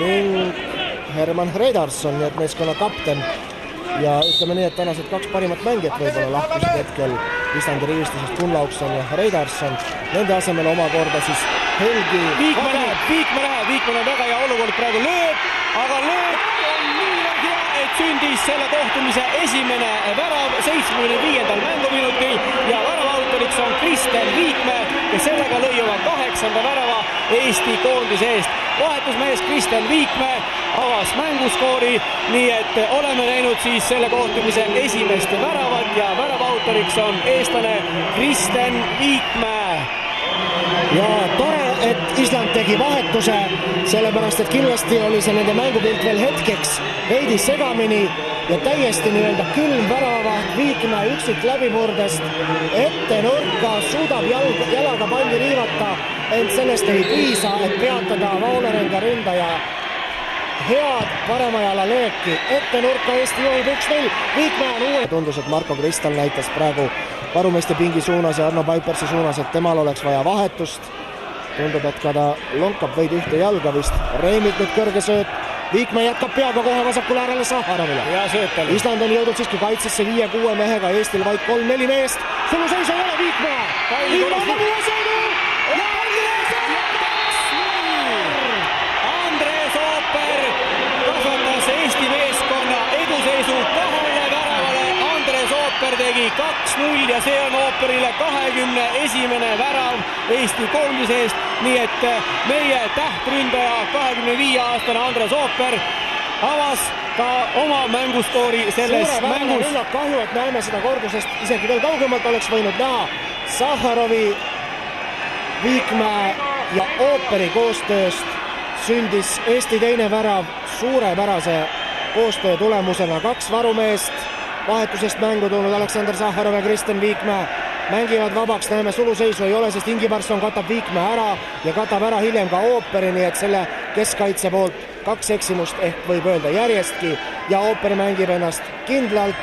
ning Herman Hreidarsson, nii et meeskonna kapten. Ja ütleme nii, et tänased kaks parimat mängijat võib-olla lahkusid hetkel Islandi rivistusest Gunnlaugsson ja Hreidarsson. Nende asemel omakorda siis Helgi Viikma läheb väga hea olukord praegu lööb, aga lööb on nii hea, et sündis selle kohtumise esimene värav 75. mänguminutil ja väravautoriks on Kristen Viikmäe ja sellega lõi oma 8. värava Eesti koondise eest. Vahetusmees Kristen Viikmäe avas mänguskoori, nii et oleme näinud siis selle kohtumise esimest väravat ja väravautoriks on eestlane Kristen Viikmäe. Ja tore, et Island tegi vahetuse, sellepärast et kindlasti oli see nende mängupilt veel hetkeks veidi segamini ja täiesti nii-öelda külm väravavaht Viikmäe üksik läbimurdest ette nurka, suudab jalaga palli riivata, ent sellest ei piisa, et peatada Vaulerenga ründaja head parema jala lööki. Ette nurka Eesti juhib 1-0. Viikmäe on uue. Tundus, et Marko Kristal näitas praegu varumeeste pingi suunas ja Arno Paipersi suunas, et temal oleks vaja vahetust. Tundub, et ka ta lonkab veidi ühte jalga vist. Reemilt nüüd kõrge sööt. Viikmäe jätkab peaga kohe vasakule äärele Saharovile. Ja söötel. Island on jõudnud siiski kaitsesse 5-6 mehega, Eestil vaid 3-4 meest. Suluseis ei ole Viikmäe. Viikmäe on uue sõidu. Andres Ooper kasvatas Eesti meeskonna eduseisu 2 väravale. Andres Ooper tegi 2-0 ja see on Ooperile 21. värav Eesti koondise eest. Nii et meie tähtründaja 25-aastane Andres Ooper avas ka oma mänguskoori selles mängus. Kahju, et näeme seda kordusest isegi veel kaugemalt oleks võinud näha. Saharovi, Viikmäe ja Ooperi koostööst sündis Eesti teine värav suurepärase koostöö tulemusena. 2 varumeest vahetusest mängu tulnud Aleksander Saharov ja Kristen Viikmäe mängivad vabaks, näeme suluseisu ei ole, sest Ingi Parsson katab Viikmäe ära ja katab ära hiljem ka Ooperi, nii et selle keskkaitse poolt 2 eksimust ehk võib öelda järjestki ja Ooperi mängib ennast kindlalt